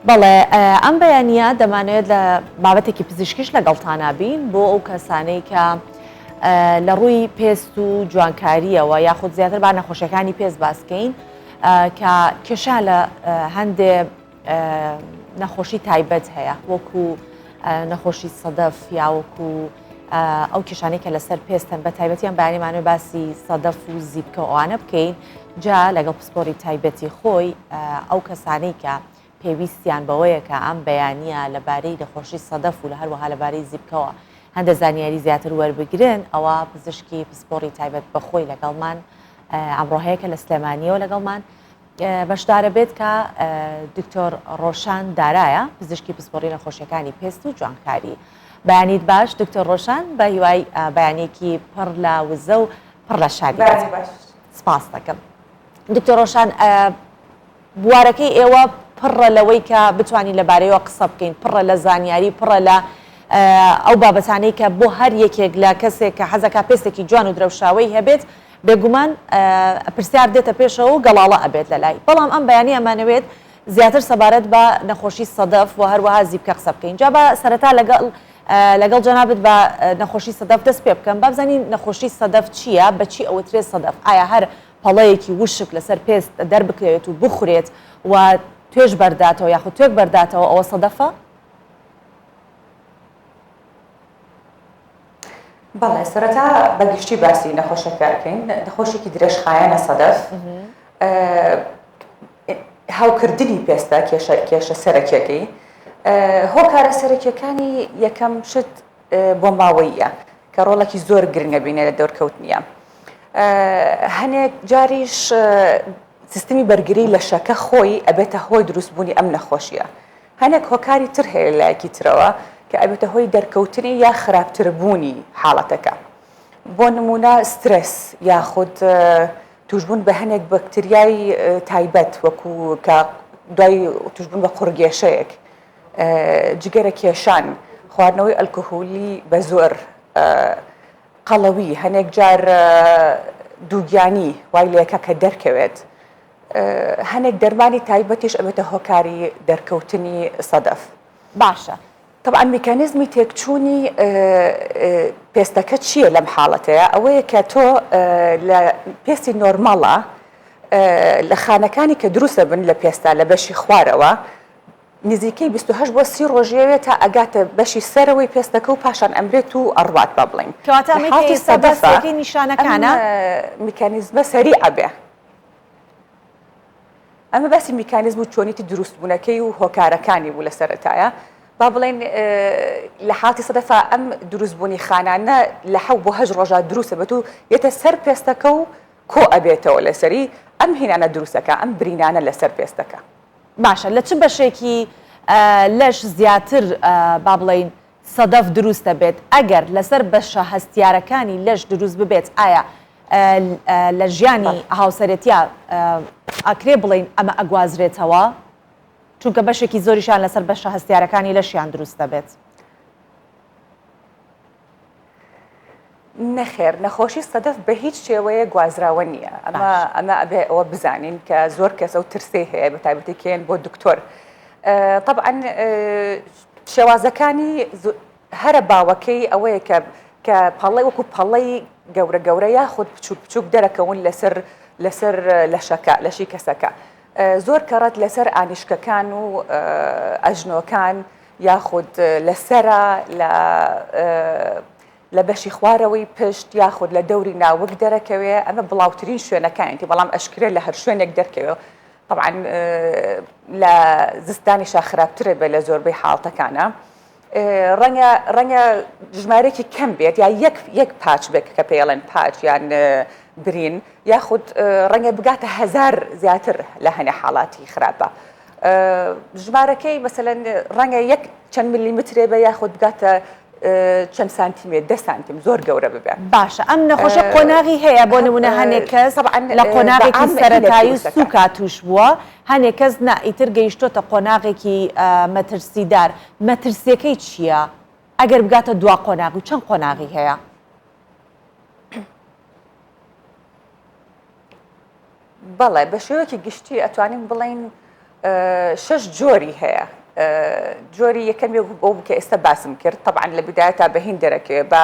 بەڵێ ئەم بەیانیە دەمانوێت لە بابەتێکی پزیشکیش لەگەڵتانە بین بۆ ئەو کەسانەی کە لە ڕووی پێست و جوانکاریەوە یاخود زیاتر با نەخۆشیەکانی پێست باسکەین کە کێشا لە هەندێ نەخۆشی تایبەت هەیە وەکو نەخۆشی سەدەف یا وەکو ئەو کێشانەی کە لەسەر پێستن بە تایبەتیان بەیانیمانوێ باسی سەدەف و زیبکە ئەوانە بکەین جا لەگەڵ پسپۆری تایبەتی خۆی ئەو کەسانەی کە پێویستیان بەوەیە کە ئەم بەیانیە لەبارەی نەخۆشی سەدەف و لە هەروەها لەبارەی زیبکەوە هەندە زانیاری زیاتر وەربگرن ئەوە پزیشکی پسپۆری تایبەت بەخۆی لەگەڵمان ئەمڕۆهەیەکە لە سلێمانیەوە لەگەڵمان بەشدارە بێت کە دکتۆر ڕۆشان دارایە پزیشکی پسپۆری نەخۆشیەکانی پێست و جوانکاری. بەیانیت باش دکتۆر ڕۆشان بە هیوای بەیانێکی پڕ لە وزە و پڕ لە شادی سپاس دەکەم. دکتۆر ڕۆشان بوارەکەی ئێوە پڕە لەوەی کە بتوانین لەبارەیەوە قسە بکەین پڕە لە زانیاری پڕە لە ئەو بابەتانەی کە بۆ هەر یەکێک لە کەسێک کە حەزەکە پێستێکی جوان و درەوشاوی هەبێت بێگومان پرسیار دێتە پێشەوە و گەڵاڵە ئەبێت لە لای بەڵام ئەم بەیانی ئەمانەوێت زیاتر سەبارەت بە نەخۆشی سەدەف و هەروەها زیبکە قسە بکەین جا بە سەرەتا لەگەڵ جەنابەت بە نەخۆشی سەدەف دەست پێ بکەم با بزانین نەخۆشی سەدەف چییە بەچی ئەوەترێت سەدەف ئایا هەر پەڵەیەکی وشک لەسەر پێست دەربکرێت و بخورێت و توێژ بەرداتەوە یاخود توێک بەرداتەوە ئەوە سەدەفە؟ بەڵێ سەرەتا بەگشتی باسی نەخۆشەکەکەین نەخۆشێکی درێژخایەنە سەدەف هاوکردنی پێستە کێشە سەرەکیەکەی هۆکارە سەرەکیەکانی یەکەم شت بۆمباوەییە کە ڕۆڵێکی زۆر گرنگە بینێ لە دەورکەوتنیە هەنێک جاریش سیستمی بەرگری لە شەکە خۆی ئەبێتە هۆی دروستبوونی ئەم نەخۆشیە هەنێک هۆکاری تر هەیە لایەکی ترەوە کە ئەبێتە هۆی دەرکەوتنی یا خراپتربوونی حاڵەتەکە بۆ نمونە سترس یاخود توشبوون بە هەنێک بەکتریای تایبەت وەکو کە دوای توشبوون بە قورگێشەیەک جگەرە کێشان خواردنەوەی ئەلکۆهۆلی بە زۆر قەڵەوی هەنێک جار دووگیانی وای لەیەکە کە دەرکەوێت هەنێک دەرمانی تایبەتیش ئەبێتە هۆکاری دەرکەوتنی سەدەف باشە طبعا میکانیزمی تێکچوونی پێستەکە چییە لەم حاڵەتەیە ئەوەیە کە تۆ لە پێستی نۆرماڵە لە خانەکانی کە دروستە بن لە پێستا لە بەشی خوارەوە نزیکەی 28 بۆ 30 ڕۆژێوێت تا ئەگاتە بەشی سەرەوەی پێستەکە و پاشان ئەمرێت و ئەڕوات با بڵین کەواتە سەدەفەکەی نیشانەکانە میکانیزمە سەریع بێ ئەمە باسی میکانیزم و چۆنیتی دروستبوونەکەی و هۆکارەکانی بوو لە سەرەتایە با بڵێن لە حاڵەتی سەدەفا ئەم دروستبوونی خانانە لە 7 بۆ 8 ڕۆژە دروستە بێت و یێتە سەر پێستەکە و کۆ ئەبێتەوە لەسەری ئەم هێنانە دروستەکە ئەم برینانە لەسەر پێستەکە باشە لە چ بەشێکی لەش زیاتر با بڵێن سەدەف دروستە بێت ئەگەر لەسەر بەشە هەستیارەکانی لەش دروست ببێت ئایا لە ژیانی هاوسەرەتیە ئەکرێ بڵێن ئەمە ئەگوازرێتەوە چونکە بەشێکی زۆریشان لەسەر بەشە هەستیارەکانی لەشیان دروستە بێت نەخێر نەخۆشی سەدەف بە هیچ شێوەیە گوازراوە نییە ئەمە ئەبێ ئەوە بزانین کە زۆر کەسە و ترسێ هەیە بە تایبەتێکیان بۆ دکتۆر طبعا شێوازەکانی هەرە باوەکەی ئەوەیە کە پەڵەی وەکو پەڵەی گەورە گەورە یاخود بچووک بچووک دەرەکەون لەسەر لەشەکە لەشی کەسەکە زۆر کەڕەت لەسەر ئانیشکەکان و ئەژنۆکان یاخود لەسرە لە بەشی خوارەوەی پشت یاخود لە دەوری ناوەک دەرەکەوێ ئەمە بڵاوترین شوێنەکانیتی بەڵام ئەشکرێت لە هەر شوێنێک دەرکەوێ طبعا لە زستانیشا خراپترە بێ لە زۆربەی حاڵەتەکانە ڕەنگە ژمارەیەکی کەم بێت یا یەک پاچ بێت کە پێڵێن پاچ یان برین یاخود ڕەنگە بگاتە 1000 زیاتر لە هەنێ حاڵاتی خراپە ژمارەکەی مەسەلەن ڕەنگە یەک چەند میلیمترێ بە یاخود بگاتە چەند سانتیمێتر 10 سانتیم زۆر گەورە ببێ باشە ئەم نەخۆشە قۆناغی هەیە بۆ نمونە هەنێک کەس لە قۆناغێکی سەرەتایی سووکا توش بووە هەنێک کەس ئیتر گەیشتۆتە قۆناغێکی مەترسیدار مەترسیەکەی چییە ئەگەر بگاتە دوا قۆناغ و چەند قۆناغی هەیە بەڵێ بە شێوەیەکی گشتی ئەتوانین بڵێن شش جۆری هەیە. جۆری یەکەمی بۆ کە ئێستا باسم کرد طبعاً لە بدایەتا بەهین دەرەکەوێ بە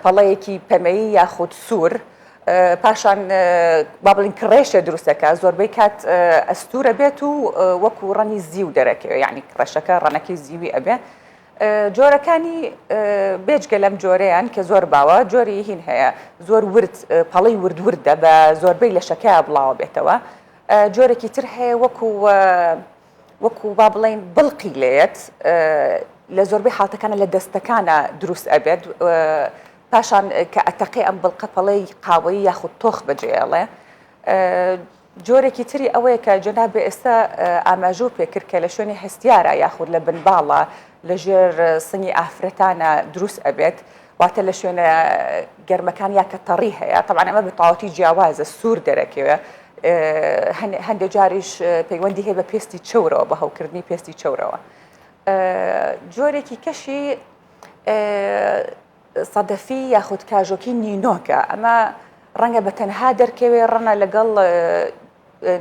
پەڵەیەکی پەمەیی یاخود سوور پاشان با بڵین کڕێشە دروستەکە زۆربەی کات ئەستورە بێت و وەکو ڕەنی زیو دەرەکەوێ یعنی کڕەشەکە ڕەنەکەی زیوی ئەبێ. جۆرەکانی بێجگە لەم جۆرەیان کە زۆر باوە جۆری هین هەیە زۆر ورد پەڵەی وردوردە بە زۆربەی لە شەکەیە بڵاوە بێتەوە. جۆرێکی تر هەیە وەکو با بڵین بڵقی لێت لە زۆربەی حاڵەتەکانە لە دەستەکانە دروست ئەبێت پاشان کە ئەتەقی ئەم بڵقە پەڵەی قاوەیی یاخود تۆخ بەجێڵێ. جۆرێکی تری ئەوەیە کە جەنابێ ئێستا ئاماژوو پێکرد کە لە شوێنی هەستیارە یاخود لە بنباڵە لە ژێر سنگی ئافرەتانە دروست ئەبێت واتە لە شوێنە گەرمەکان یا کە تەڕی هەیە طبعاً ئەمە بەتەواوەتی جیاوازە سوور دەرەکەوێ. هەندێک جاریش پەیوەندی هەیە بە پێستی چەورەوە بە هەوکردنی پێستی چەورەوە. جۆرێکی کەشی سەدەفی یاخود کاژۆکی نینۆکە ئەمە ڕەنگە بە تەنها دەرکەوێ ڕەنە لەگەڵ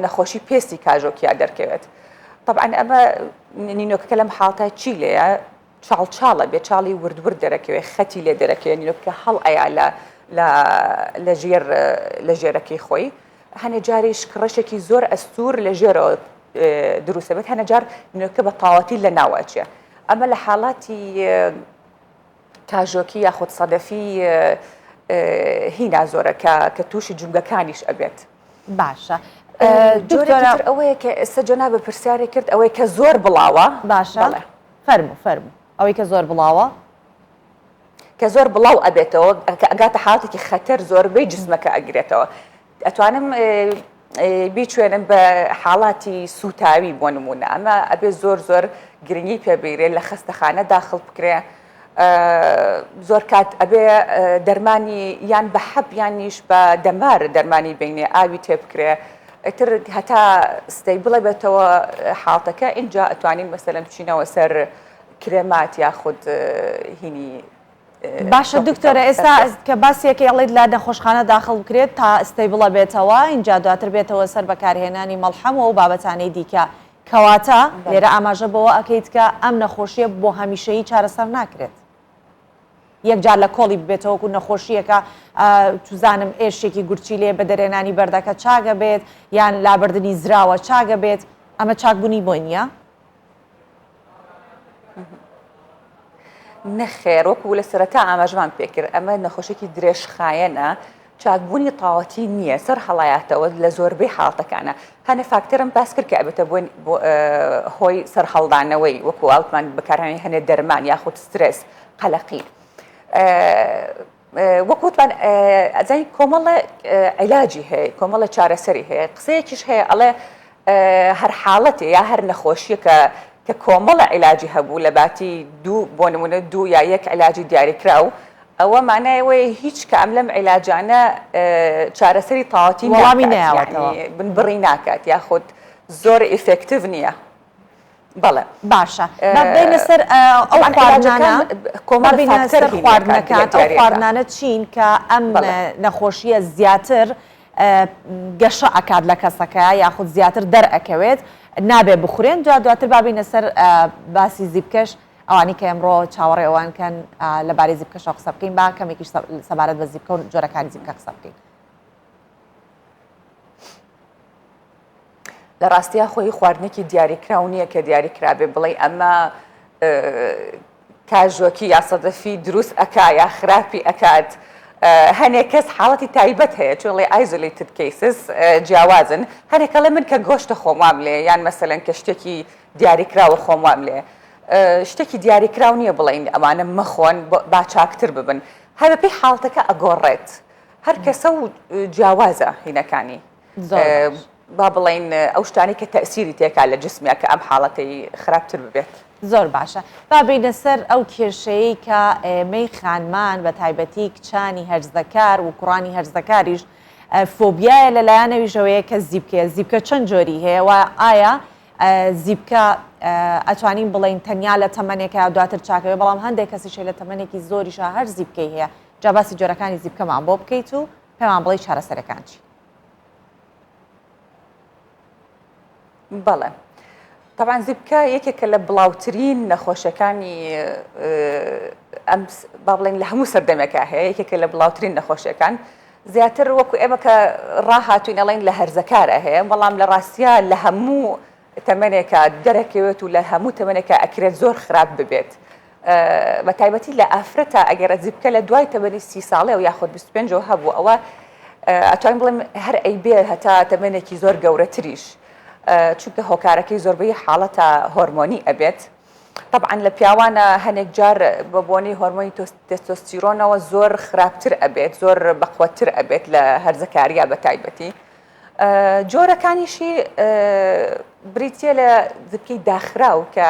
نەخۆشی پێستی کاژۆکییا دەرکەوێت. طبعاً ئەمە نینۆکەکە لەم حاڵتە چی لێیە چاڵچاڵە بێ چاڵی وردورد دەرەکەوێت خەتی لێ دەرەکەوێت نینۆکە هەڵ ئەیا لە ژێرەکەی خۆی. هەنێ جاریش کڕەشێکی زۆر ئەستور لە ژێرەوە دروستە بێت هەنە جار نینۆکە بە تاواتی لە ناوەچێ. ئەمە لە حاڵاتی کاژۆکی یاخود سەدەفی هینا زۆرە کە تووشی جونگەکانیش ئەبێت. باشە. جۆرێکی تر ئەوەیە کە ئێستا جەنابە پرسیارێک کرد ئەوەی کە زۆر بڵاوە. باشە فەرموو ئەوەی کە زۆر بڵاوە کە زۆر بڵاو ئەبێتەوە ئەگاتە حاڵاتێکی خەتەر زۆربەی جسمەکە ئەگرێتەوە. ئەتوانم بیچێنم بە حاڵاتی سوتاوی بۆ نمونە ئەمە ئەبێ زۆر گرنگی پێبیرێ لە خەستەخانە داخڵ بکرێ زۆر کات ئەبێ دەرمانی یان بە حەب یانیش بە دەمار دەرمانی بینێ ئاوی تێبکرێ ئەتر هەتا ستەی بڵێ بێتەوە حاڵتەکە اینجا ئەتوانین مەسەلەن بچینەوە سەر کرێمات یاخود هینی. باشە دکتۆرە ئێستا کە باسیەکە ئەڵێت لا نەخۆشخانە داخڵ بکرێت تا ئستەی بڵە بێتەوە اینجا دواتر بێتەوە سەر بەکارهێنانی مەڵحەمەوە و بابەتانەی دیکە کەواتە لێرە ئاماژە بەوە ئەکەیت کە ئەم نەخۆشیە بۆ هەمیشەیی چارەسەر ناکرێت. یەکجار لە کۆڵی ببێتەوەکو نەخۆشیەکە توزانم ئێشێکی گورچی لێ بە دەرێنانی بەردەکە چاگە بێت یان لابردنی زراوە چاگە بێت ئەمە چاکبوونی بۆ نییە؟ نەخێر وەکو لە سەرەتا ئاماژمان پێکرد ئەمە نەخۆشێکی درێژخایەنە چاکبوونی تاواتی نییە سەر هەڵایەتەوە لە زۆربەی حاڵتەکانە هەنە فاکتەرم باس کرد کە ئەبێتە بۆ هۆی سەرهەڵدانەوەی وەکو ئاوتمان بەکارهێنانی هەنێ دەرمان یاخود سترێس قەلەقی. وەکوتمان ئەزای کۆمەڵە عیلاجی هەیە کۆمەڵە چارەسەری هەیە قسەیەکیش هەیە ئەڵێ هەر حاڵەتێ یا هەر نەخۆشیەکە کە کۆمەڵە عیلاجی هەبوو لە باتی دوو بۆ نمونە دوو یا یەک عیلاجی دیاریکراو ئەوە مانایەوەی هیچ کە ئەم لەم عیلاجانە چارەسەری تاواتی وەڵامی نایەوێتەوە بنبڕی ناکات یاخود زۆر ئیفێکتیڤ نییە. بەڵێ باشە بینە سەر ئەو خواردنانە سەر خواردنەکان ئەو خواردنانە چین کە ئەم نەخۆشیە زیاتر گەشە ئەکات لە کەسەکە یاخود زیاتر دەرئەکەوێت نابێ بخورێن دواتر بابینە سەر باسی زیبکەش ئەوانی کە ئەمڕۆ چاوەڕێ ئەوانکەن لەبارەی زیبکەشەوە قسە بکەین با کەمێکیش سەبارەت بە زیبکە و جۆرەکانی زیبکە قسە بکەین. لە ڕاستیە خۆی خواردنێکی دیاریکراو نییە کە دیاریکرابێ بڵێ ئەمە کاژۆکی یا سەدەفی دروست ئەکا یا خراپی ئەکات. هەنێک کەس حاڵەتی تایبەت هەیە چۆڵێ ئایزۆلیتد کیسز جیاوازن هەرێکەڵێ من کە گۆشتە خۆمام لێ یان مەسەلەن کە شتێکی دیاریکراوە خۆمام لێ شتێکی دیاریکراو نییە بڵین ئەمانە مەخۆن با چاکتر ببن هەر پێی حاڵتەکە ئەگۆڕێت هەر کەسە و جیاوازە هینەکانی با بڵین ئەو شتانی کە تەسیری تێکا لە جسمیا کە ئەم حاڵەتەی خراپتر ببێت. زۆر باشە با بینە سەر ئەو کێشەیە کە ئێمەی خانمان بە تایبەتی کچانی هەرزدەکار و کوڕانی هەرزدەکاریش فۆبیایە لەلایەنەویژەوەیە کە زیبکە چەند جۆری هەیە و ئایا زیبکە ئەتوانین بڵین تەنیا لە تەمەنێکە دواتر چاکەوێ بەڵام هەندێک کەسیشە لە تەمەنێکی زۆریشە هەر زیبکەی هەیە جا باسی جۆرەکانی زیبکەمان بۆ بکەیت و پێمان بڵێ چارەسەرەکان چی؟ بەڵێ طبعا زیبکە یەکێکە لە بڵاوترین نەخۆشیەکانی با بڵێن لە هەموو سەردەمێکە هەیە، یەکێکە لە بڵاوترین نەخۆشیەکان، زیاتر وەکو ئێمە کە ڕاهاتوین ئەڵێن لە هەرزەکارە هەیە، بەڵام لە ڕاستیە لە هەموو تەمەنێکە دەرەکەوێت و لە هەموو تەمەنێکە ئەکرێت زۆر خراپ ببێت. بە تایبەتی لە ئافرەتە ئەگەرە زیبکە لە دوای تەمەنی 30 ساڵێ و یاخود 25 هەبوو، ئەوە ئەتوانین بڵێم هەر ئەیبێ هەتا تەمەنێکی زۆر گەورەتریش، چونکە هۆکارەکەی زۆربەی حاڵەتە هۆرمۆنی ئەبێت. طبعا لە پیاوانە هەنێک جار بە بۆنەی هۆرمۆنی تێستۆستیرۆنەوە زۆر خراپتر ئەبێت، زۆر بەقوەتر ئەبێت لە هەرزەکاریە بە تایبەتی. جۆرەکانیشی بریتە لە زبکەی داخراو کە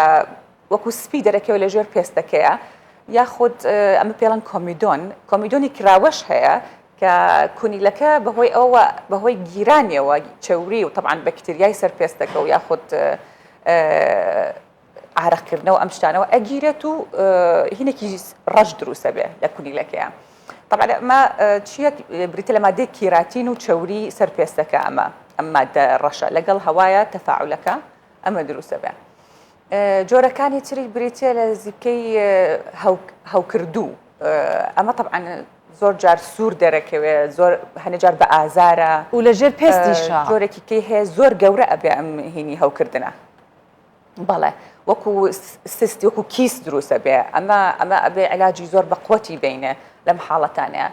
وەکو سپی دەرەکەوە لە ژێر پێستەکەیە، یاخود ئەمە پێڵەن کۆمیدۆنی کراوەش هەیە کە کونیلەکە بەهۆی گیرانیەوە چەوری و طبعا بەکتریای سەر پێستەکە و یاخود عارەقکردنەوە ئەم شتانەوە ئەگیرێت و هینێکی ڕەش دروستە بێ لە کونیلەکەیە. طبعا ئەمە چیە بریتە لە مادەی کیراتین و چەوری سەر پێستەکە، ئەم مادە ڕەشە لەگەڵ هەوایە تەفاعولەکە ئەمە دروستە بێ. جۆرەکانی تری بریتە لە زیبکەی هەوکردوو، ئەمە طبعا زۆر جار سوور دەرەکەوێت، زۆر هەنێجار بە ئازارە و لە ژێر پێستیشە جۆرێکی کەی هەیە زۆر گەورە ئەبێ ئەم هینی هەوکردنە. بەڵێ وەکو سستی وەکو کیس دروستە بێ، ئەمە ئەبێ علاجی زۆر بەقوەتی بینێ لەم حاڵەتانەیە.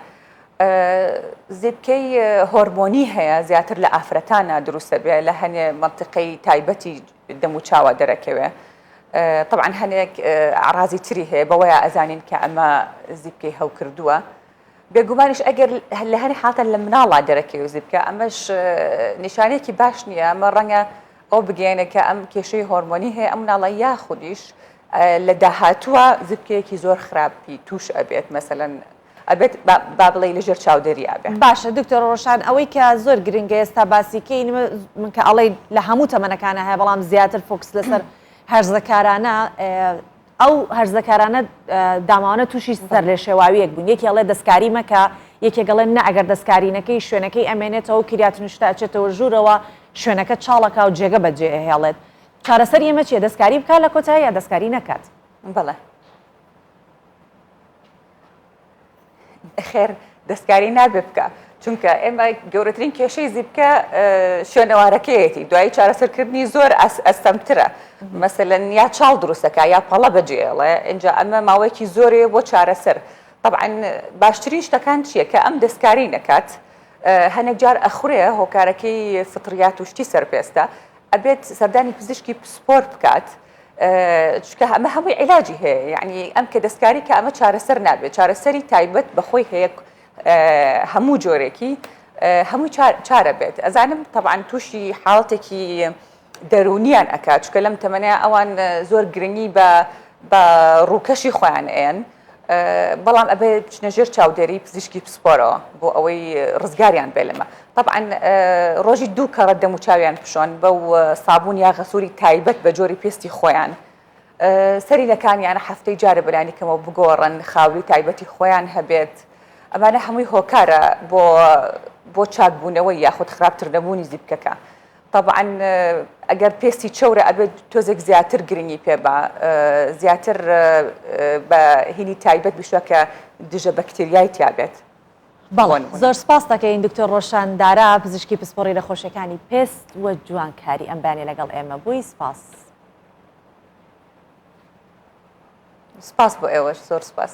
زیبکەی هۆرمۆنی هەیە زیاتر لە ئافرەتانە دروستە بێ، لە هەنێ منطقەی تایبەتی دەم و چاوە دەرەکەوێ. طبعا هەنێک ئەعرازی تری هەیە بەوەیە ئەزانین کە ئەمە زیبکەی هەوکردووە. بێگومانیش ئەگەر لە هەر حالتە لە مناڵا دەرەکەوێ زیبکە، ئەمەش نیشانێکی باش نییە، ئەمە ڕەنگە ئەو بگەێنە کە ئەم کێشەی هۆرمۆنی هەیە، ئەم مناڵە یاخودیش لە داهاتووە زیبکەیەکی زۆر خراپی توش ئەبێت، مەسەلەن ئەبێت با بڵێ لەژێر چاودێری ئابێت. باشە دکتۆر ڕۆشان، ئەوەی کە زۆر گرنگە ئێستا باسیکەی من کە ئەڵێ لە هەموو تەمەنەکانە هەیە، بەڵام زیاتر فۆکس لەسەر هەرزەکارانە، ئەو هەرزەکارانە داماوانە تووشی سەر لێ شێواویەک بوون. یەکی ئەڵێ دەستکاری مەکە، یەکێگەڵێن نە ئەگەر دەستکارینەکەی شوێنەکەی ئەمێنێتەوە کریاتنشتە ئەچێتەوە ژوورەوە شوێنەکە چاڵەکە و جێگە بەجێ هێڵێت. چارەسەر ئێمە چیە؟ دەستکاری بکات لە کۆتایی یا دەستکاری نەکات؟ بەڵێ خێر دەستکاری نابێ بکە، چونکە ئێمە گەورەترین کێشەی زیبکە شوێنەوارەکەیەتی، دوایی چارەسەرکردنی زۆر ئەستەمترە، مەسەلەن یا چاڵ دروستەکە یا پەڵە بەجێڵێ، اینجا ئەمە ماوەیەکی زۆرێ بۆ چارەسەر. طبعا باشترین شتەکان چییە کە ئەم دەستکاری نەکات، هەنێک جار ئەخورێ هۆکارەکەی فطریات و شتی سەرپێستە، ئەبێت سەردانی پزیشکی پسپۆر بکات، چکە ئەمە هەمووی عیلاجی هەیە، یعنی ئەم کە دەستکاری کە ئەمە چارەسەر نابێت، چارەسەری تایبەت بەخۆی هەیە هەموو جۆرێکی هەمووی چارە بێت. ئەزانم طبعا تووشی حاڵەتێکی دەرونیان ئەکات، چکە لەم تەمەنەیە ئەوان زۆر گرنگی بە ڕووکەشی خۆیان ئێن، بەڵام ئەبێ بچنە ژێر چاودێری پزیشکی پسپۆرەوە بۆ ئەوەی ڕزگاریان بێ لەمە. طبعا ڕۆژی 2 کەڕە دەم و چاویان پشۆن بەو سابوون یا غەسووری تایبەت بە جۆری پێستی خۆیان، سەرینەکانیانە هەفتەی جارە بەلایەنێکەوە بگۆڕن، خاوری تایبەتی خۆیان هەبێت. ئەمانە هەمووی هۆکارە بۆ چاکبوونەوەی یاخود خراپتر نەبوونی زیبکەکە. طبعا ئەگەر پێستی چەورە ئەبێت تۆزێک زیاتر گرنگی پێ بە، زیاتر بە هینی تایبەت بشوە کە دژە بەکتریای تیابێت. بەڵێ زۆر سپاس دەکەین دکتۆر ڕۆشان دارا، پزیشکی پسپۆڕی نەخۆشیەکانی پێست وە جوانکاری ئەم بانێ لەگەڵ ئێمە بووی. سپاس بۆ ئێوەش، زۆر سپاس.